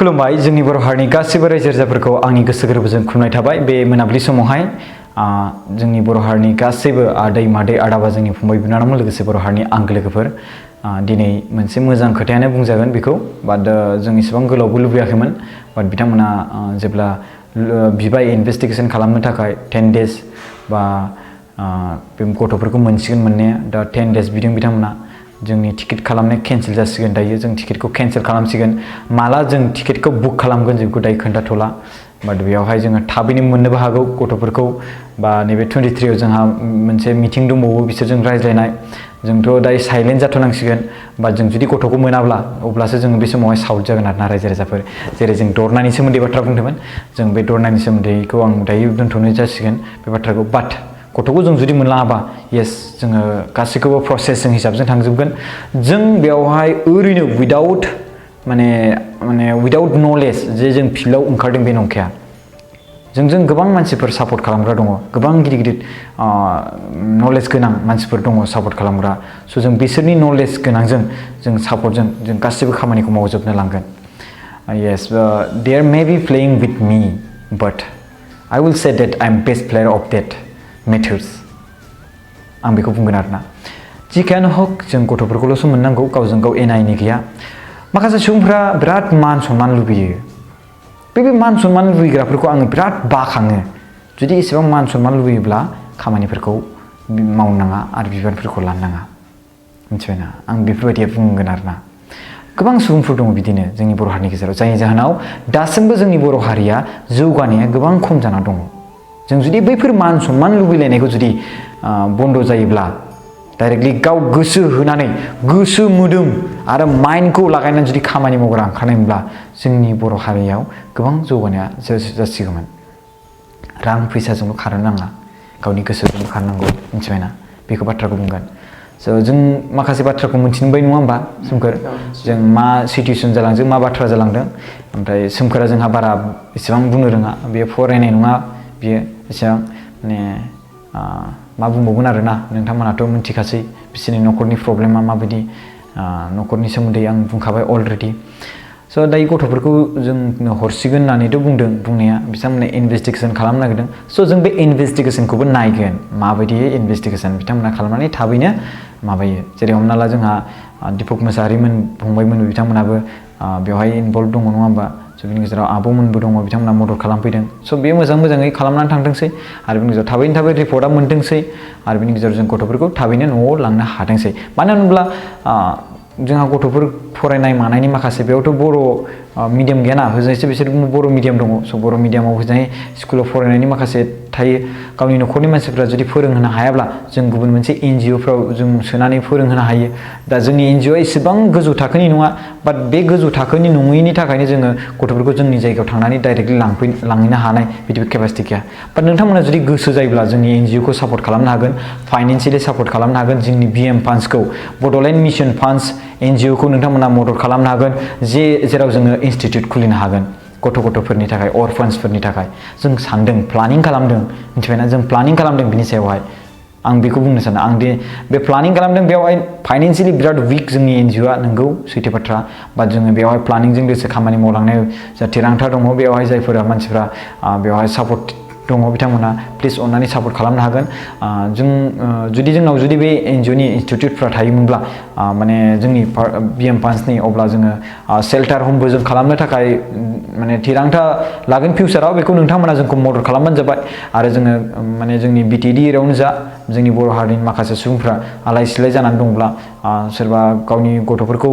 खुलुमबाय जोंनि बर' हारिनि गासिबो रायजो राजाफोरखौ आंनि गोसो गोरबोजों खुलुमनाय थाबाय बे मोनाबिलि समावहाय जोंनि बर' हारिनि गासैबो आदै मादै आदाबा जोंनि फंबाय बिनानावमोन लोगोसे बर' हारिनि आंगो लोगोफोर दिनै मोनसे मोजां खोथायानो बुंजागोन बेखौ बाट जों इसेबां गोलावबो लुबैयाखैमोन बाट बिथांमोना जेब्ला बिबाय इनभेस्टिगेशन खालामनो थाखाय 10 डेज बा बे गथ'फोरखौ मोनसिगोन मोननाया दा 10 डेज बिदों बिथांमोना जोंनि टिकेट खालामनाया केनसेल जासिगोन दायो जों टिकेटखौ केनसेल खालामसिगोन माला जों टिकेटखौ बुक खालामगोन जों बेखौ दायो खोन्थाथ'ला बाट बेयावहाय जोङो थाबैनो मोननोबो हागौ गथ'फोरखौ बा नैबे 23 आव जोंहा मोनसे मिटिं दंबावो बिसोरजों रायज्लायनाय जोंथ' दायो साइलेन्ट जाथ'नांसिगोन बाट जों जुदि गथ'खौ मोनाब्ला अब्लासो जोङो बे समावहाय साउट जागोन आरोना रायजो राजाफोर जेरै जों दरनानि सोमोन्दै बाथ्रा बुंदोंमोन जों बे दरनानि सोमोन्दैखौ आं दायो दोनथ'नाय जासिगोन बे बाथ्राखौ बाट गथ'खौ जों जुदि मोनलाङाबा येस जोङो गासैखौबो प्रसेसजों हिसाबजों थांजोबगोन जों बेयावहाय ओरैनो उइदाउट माने उइदाउट नलेज जे जों फिल्डआव ओंखारदों बे नंखाया जोंजों गोबां मानसिफोर सापर्ट खालामग्रा दङ गोबां गिदिर गिदिर नलेज गोनां मानसिफोर दङ सापर्ट खालामग्रा स' जों बिसोरनि नलेज गोनांजों जों सापर्टजों जों गासैबो खामानिखौ मावजोबनो लांगोन yes they are may be playing with me but I will say that I am best player of that methods आं बेखौ बुंगोन आरोना जिखियानो हक जों गथ'फोरखौल'सो मोननांगौ गावजों गाव एना एनि गैया माखासे सुबुंफ्रा बिराद मान सनमान लुबैयो बे मान सनमान लुबैग्राफोरखौ आङो बिराद बाखाङो जुदि एसेबां मान सनमान लुबैयोब्ला खामानिफोरखौ मावनाङा आरो बिबानफोरखौ लानो नाङा मिथिबायना आं बेफोरबायदि बुंगोन आरोना गोबां सुबुंफोर दङ बिदिनो जोंनि बर' हारिनि गेजेराव जायनि जाहोनाव दासिमबो जोंनि बर' हारिया जौगानाया गोबां खम जाना दङ जों जुदि बैफोर मान सनमान लुबैलायनायखौ जुदि बन्द जायोब्ला डाइरेक्टलि गाव गोसो होनानै गोसो मोदोम आरो माइन्डखौ लागायनानै जुदि खामानि मावग्रा ओंखारनायमोनब्ला जोंनि बर' हारियाव गोबां जौगानाया जासिगौमोन रां फैसाजोंल' खारनो नाङा गावनि गोसोजोंल' खारनांगौ मिथिबायना बेखौ बाथ्राखौ बुंगोन स' जों माखासे बाथ्राखौ मिथिनोबाय नङा होमबा सोमखोर जों मा सिटुएसन जालांदों मा बाथ्रा जालांदों ओमफ्राय सोमखोरा जोंहा बारा एसेबां बुंनो रोङा बेयो फरायनाय नङा बियो एसेबां माने मा बुंबावगोन आरोना नोंथांमोनाथ' मिथिखासै बिसोरनि न'खरनि प्रब्लेमा माबायदि न'खरनि सोमोन्दै आं बुंखाबाय अलरेडि स' दायो गथ'फोरखौ जोंनो हरसिगोन होननानैथ' बुंदों बुंनाया बिथांमोना इनभेस्टिगेशन खालामनो नागिरदों स' जों बे इनभेस्टिगेशनखौबो नायगोन माबायदि इनभेस्टिगेशन बिथांमोना खालामनानै थाबैनो माबायो जेरै हमना ला जोंहा दिपक मोसाहारिमोन फंबायमोन बिथांमोनाबो बेवहाय इनभल्भ दङ नङा होमबा स' बिनि गेजेराव आब'मोनबो दङ बिथांमोना मदद खालामफैदों स' बेयो मोजाङै खालामनानै थांथोंसै आरो बिनि गेजेराव थाबै रिपर्टआ मोनथोंसै आरो बिनि गेजेराव जों गथ'फोरखौ थाबैनो न'आव लांनो हाथोंसै मानो होनोब्ला जोंहा गथ'फोर फरायनाय मानायनि माखासे बेयावथ' बर' मिडियाम गैयाना होजोंसो बिसोर बर' मिडियाम दङ स' बर' मिडियामाव होजोंहाय स्कुलाव फरायनायनि माखासे थायो गावनि न'खरनि मानसिफ्रा जुदि फोरोंहोनो हायाब्ला जों गुबुन मोनसे NGOफ्राव जों सोनानै फोरोंहोनो हायो दा जोंनि NGOआ एसेबां गोजौ थाखोनि नङा बाट बे गोजौ थाखोनि नङैनि थाखायनो जोङो गथ'फोरखौ जोंनि जायगायाव थांनानै डाइरेक्टलि लांहैनो हानाय बिदिबो केपासिटि गैया बाट नोंथांमोना जुदि गोसो जायोब्ला जोंनि NGOखौ सापर्ट खालामनो हागोन फाइनेन्सियेलि सापर्ट खालामनो हागोन जोंनि BM फान्ड्सखौ बड'लेण्ड मिशन फान्ड्स NGOखौ नोंथांमोना मदद खालामनो हागोन जेराव जोङो इनस्टिट्युट खुलिनो हागोन गथ'फोरनि थाखाय अरफान्सफोरनि थाखाय जों सानदों प्लानिं खालामदों मिथिबायना जों प्लानिं खालामदों बिनि सायावहाय आं बेखौ बुंनो सानो आं दि बे प्लानिं खालामदों बेयावहाय फाइनेन्सियेलि बिराद उइक जोंनि NGOआ नंगौ सैथो बाथ्रा बाट जोङो बेवहाय प्लानिंजों लोगोसे खामानि मावलांनाय जा थिरांथा दङ बेवहाय जायफोरा मानसिफ्रा बेवहाय सापर्ट दङ बिथांमोना प्लिज अननानै सापर्ट खालामनो हागोन जों जोंनाव जुदि बे NGOनि इनस्टिट्युटफ्रा थायोमोनब्ला माने जोंनि BM फान्ड्सनि अब्ला जोङो शेल्टार हमबो जों खालामनो थाखाय माने थिरांथा लागोन फिउचाराव बेखौ नोंथांमोना जोंखौ मदद खालामबानो जाबाय आरो जोङो माने जोंनि BTD एरियावनो जा जोंनि बर' हारिनि माखासे सुबुंफ्रा आलाय सिलाय जानानै दंब्ला सोरबा गावनि गथ'फोरखौ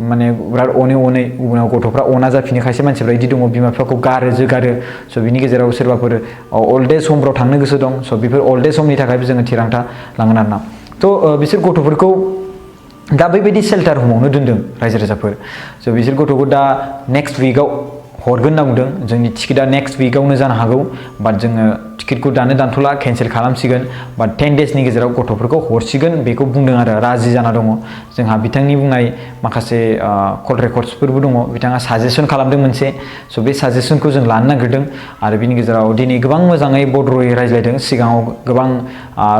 माने बिराद अनै गुबुनाव गथ'फ्रा अना जाफिनो खायसे मानसिफ्रा बिदि दङ बिमा बिफाखौ जोगारो स' बिनि गेजेराव सोरबाफोर अल्ड एज हमफ्राव थांनो गोसो दं स' बेफोर अल्ड एज हमनि थाखायबो जोङो थिरांथा लागोन आरोना थ' बिसोर गथ'फोरखौ दा बैबायदि शेल्टार हमावनो दोनदों रायजो राजाफोर स' बिसोर गथ'खौ दा नेक्स्ट उइकआव हरगोन होनना बुंदों जोंनि टिकेटआ नेक्स्ट वीकआवनो जानो हागौ बाट जोङो टिकेटखौ दानथ'ला केन्सेल खालामसिगोन बाट 10 डेजनि गेजेराव गथ'फोरखौ हरसिगोन बेखौ बुंदों आरो राजि जाना दङ जोंहा बिथांनि बुंनाय माखासे कल रेकर्डसफोरबो दङ बिथाङा साजेसन खालामदों मोनसे स' बे साजेसनखौ जों लानो नागिरदों आरो बिनि गेजेराव दिनै गोबां मोजाङै बद्र'यै रायज्लायदों सिगाङाव गोबां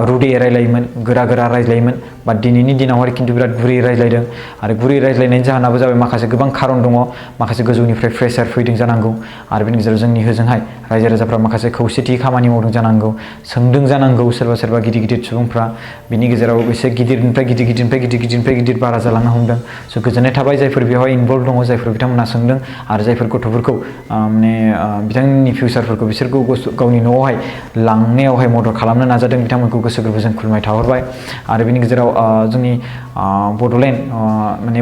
रुदे रायज्लायोमोन गोरा रायज्लायोमोन बाट दिनैनि दिनावहाय खिन्थु बिराद गुरै रायज्लायदों आरो गुरै रायज्लायनायनि जाहोनाबो जाबाय माखासे गोबां खारन दङ माखासे गोजौनिफ्राय प्रेसार फैदों जानांगौ आरो बिनि गेजेराव जोंनि होजोंहाय रायजो राजाफ्रा माखासे खौसेथि खामानि मावदों जानांगौ सोंदों जानांगौ सोरबा गिदिर सुबुंफ्रा बिनि गेजेराव एसे गिदिर बारा जालांनो हमदों स' गोजोननाय थाबाय जायफोर बेवहाय इनभल्भ दङ जायफोर बिथांमोना सोंदों आरो जायफोर गथ'फोरखौ माने बिथांनि फिउचारफोरखौ बिसोरखौ गावनि न'आवहाय लांनायावहाय मदद खालामनो नाजादों बिथांमोनखौ गोसो गोरबोजों खुलुमनाय थाहरबाय आरो बिनि गेजेराव जोंनि बड'लेण्ड माने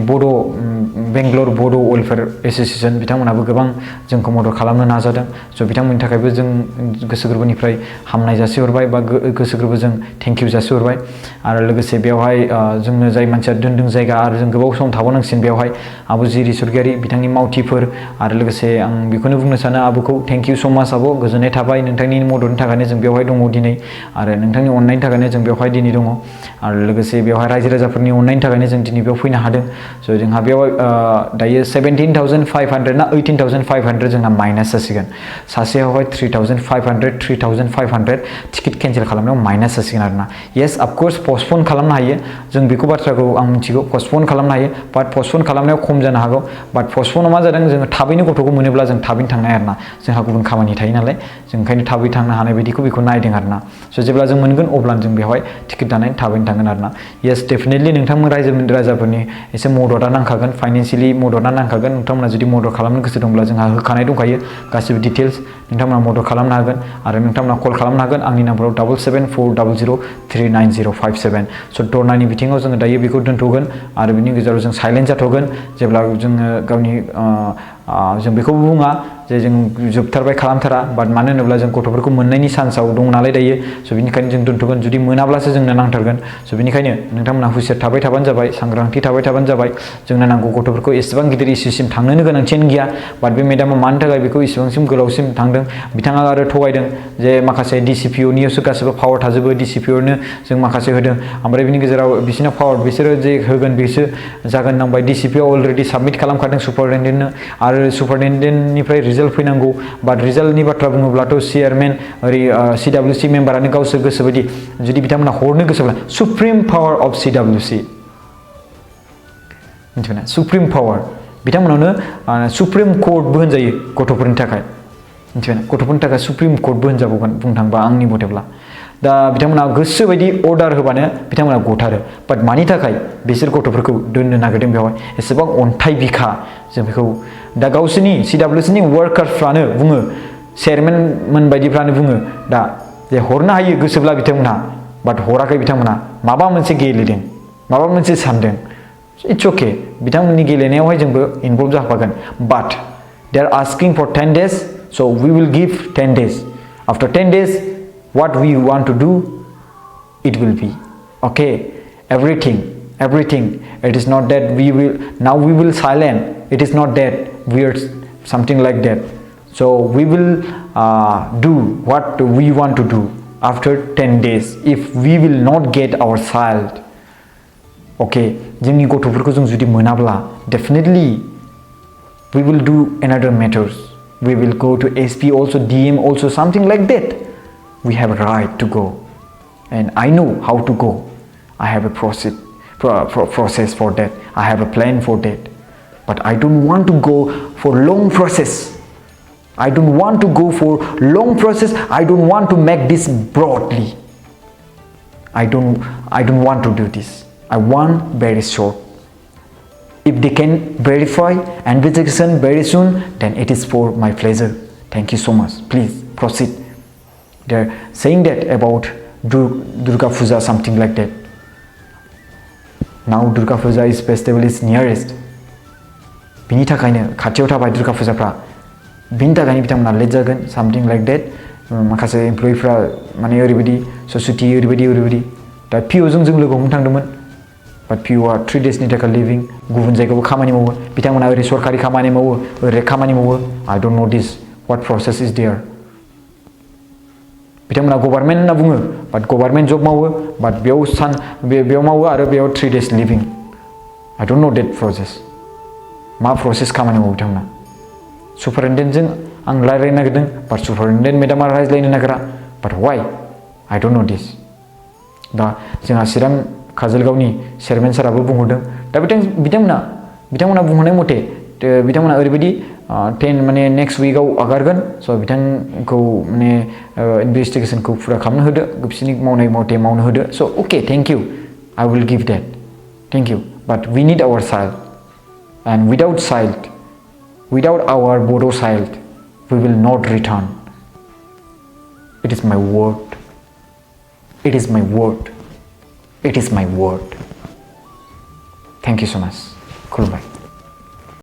बेंगलर बड' वेलफेयार एस'सिएशन बिथांमोनाबो गोबां जोंखौ मदद खालामनो नाजादों स' बिथांमोननि थाखायबो जों गोसो गोरबोनिफ्राय हामनाय जासिहरबाय बा गोसो गोरबोजों थेंक इउ जासिहरबाय आरो लोगोसे बेवहाय जोंनो जाय मानसिया दोनदों जायगा आरो जों गोबाव सम थाबावनांसिगोन बेवहाय आब' जिरि सरगियारि बिथांनि मावथिफोर आरो लोगोसे आं बेखौनो बुंनो सानो आब'खौ थेंक इउ स' माच आब' गोजोननाय थाबाय नोंथांनि मददनि थाखायनो जों बेवहाय दङ दिनै आरो नोंथांनि अननायनि थाखायनो जों बेवहाय दिनै दङ आरो लोगोसे बेवहाय रायजो राजाफोरनि अननायनि थाखायनो जों दिनै बेयाव फैनो हादों स' जोंहा बेवहाय दायो 17,500 ना 18,500 जोंना माइनास जासिगोन सासेयावहाय 3,500 टिकेट केन्सेल खालामनायाव माइनास जासिगोन आरोना येस अफकर्स पस्टपन खालामनो हायो जों बेखौ बाथ्राखौ आं मिथिगौ पस्टपन खालामनो हायो बाट पस्टपन खालामनायाव खम जानो हागौ बाट पस्टपनाव मा जादों जोङो थाबैनो गथ'खौ मोनोब्ला जों थाबैनो थांनो हाया आरोना जोंहा गुबुन खामानि थायो नालाय जों ओंखायनो थाबै थांनो हानाय बायदिखौ बेखौ नायदों आरोना स' जेब्ला जों मोनगोन अब्ला जों बेवहाय टिकेट दानानै थाबैनो थांगोन आरोना येस डेफिनेटलि नोंथांमोन राजाफोरनि एसे मददआ नांखागोन फाइनान्सियेलि मददआ नांखागोन नोंथांमोना जुदि मदद खालामनो गोसो दंब्ला जोंहा होखानाय दंखायो गासिबो डिटेल्स नोंथांमोना मदद खालामनो हागोन आरो नोंथांमोना कल खालामनो हागोन आंनि नाम्बाराव 7740039057 स' दरनायनि बिथिङाव जोङो दायो बेखौ दोनथ'गोन आरो बिनि गेजेराव जों साइलेन्ट जाथ'गोन जेब्ला जोङो गावनि जों बेखौ बुङा जे जों जोबथारबाय खालामथारा बाट मानो होनोब्ला जों गथ'फोरखौ मोननायनि चान्सआव दं नालाय दायो स' बिनिखायनो जों दोनथ'गोन जुदि मोनाब्लासो जोंनो नांथारगोन स' बिनिखायनो नोंथांमोना हुसियार थाबाय थाबानो जाबाय सांग्रांथि थाबाय थाबानो जाबाय जोंनो नांगौ गथ'फोरखौ एसेबां गिदिर इस्युसिम थांनोनो गोनांथियानो गैया बाट बे मेडामा मानि थाखाय बेखौ इसेबांसिम गोलावसिम थांदों बिथाङा आरो थगायदों जे माखासे DCPOनियावसो गासिबो पावार थाजोबो DCPOनो जों माखासे होदों ओमफ्राय बिनि गेजेराव बिसोरनाव पावार बिसोरो जे होगोन बिसोर जागोन नांबाय DCPO अलरेडि साबमिट खालामखादों सुपारिनटेन्डेन्टनो आरो सुपारिनटेन्डेन्टनिफ्राय रिजाल्ट फैनांगौ बाट रिजाल्टनि बाथ्रा बुङोब्लाथ' चेयारमेन ओरै CWC मेम्बारानो गावसोर गोसोबायदि जुदि बिथांमोना हरनो गोसोब्ला सुप्रिम पावार अफ CWC मिथिबायना सुप्रिम पावार बिथांमोनावनो सुप्रिम कर्टबो होनजायो गथ'फोरनि थाखाय मिथिबायना गथ'फोरनि थाखाय सुप्रिम कर्टबो होनजाबावगोन बुंनो थांबा आंनि मथेब्ला दा बिथांमोना गोसो बायदि अर्डार होबानो बिथांमोना गथारो बाट मानि थाखाय बिसोर गथ'फोरखौ दोननो नागिरदों बेवहाय एसेबां अन्थाइ बिखा जों बेखौ दा गावसोरनि CWCनि वार्कार्सफ्रानो बुङो चेयारमेन मोन बायदिफ्रानो बुङो दा जे हरनो हायो गोसोब्ला बिथांमोनहा बाट हराखै बिथांमोनहा माबा मोनसे गेलेदों माबा मोनसे सानदों इट्स अके बिथांमोननि गेलेनायावहाय जोंबो इनभल्भ जाफागोन but they are asking for 10 days so we will give 10 days after 10 days what we want to do it will be okay everything it is not that we will silent it is not that we are something like that so we will do what we want to do after 10 days if we will not get our child okay जोंनि गथ'फोरखौ जों जुदि मोनाब्ला definitely we will do another matters we will go to SP also DM also something like that we have a right to go and I know how to go I have a process for that I have a plan for that but I don't want to go for long process I don't want to go for long process I don't want to make this broadly I don't want to do this I want very short if they can verify investigation very soon then it is for my pleasure thank you so much please proceed they're saying that about Durga Puja something like that now Durga Puja is festival is nearest बिनि थाखायनो खाथियाव थाबाय दुर्गा फुजाफ्रा बिनि थाखायनो बिथांमोना late जागोन something like that माखासे एमप्लयिफ्रा माने ओरैबायदि ससाइटि ओरैबायदि दा PO जों लोगो हमनो थांदोंमोन बाट पिअ'आ 3 daysनि थाखाय लिभिं गुबुन जायगायावबो खामानि मावो बिथांमोना ओरै सरकारि खामानि मावो ओरै खामानि मावो I don't know this what process is there बिथांमोना गभर्नमेन्ट होनना बुङो बाट गभर्नमेन्ट जब मावो बाट बेयाव मावो आरो बेयाव 3 days living I don't know that process मा प्रसेस खामानि मावो बिथांमोना सुपारिनटेन्डेन्टजों आं रायज्लायनो नागिरदों बाट सुपारिनटेन्डेन्ट मेडामा रायज्लायनो नागिरा बाट Y I don't know this दा जोंहा चिरां काजलगावनि चेयारमेन साराबो बुंहरदों दा बिथांमोना बुंहरनाय मथे बिथांमोना ओरैबायदि 10 माने नेक्स्ट उइकआव आगारगोन स' बिथांखौ माने इनभेस्टिगेसनखौ फुरा खालामनो होदो बिसोरनि मावनाय मथे मावनो होदो स' अके thank you I will give that thank you but we need our child and without our Bodo child we will not return it is my word it is my word it is my word thank you so much खुलुमबाय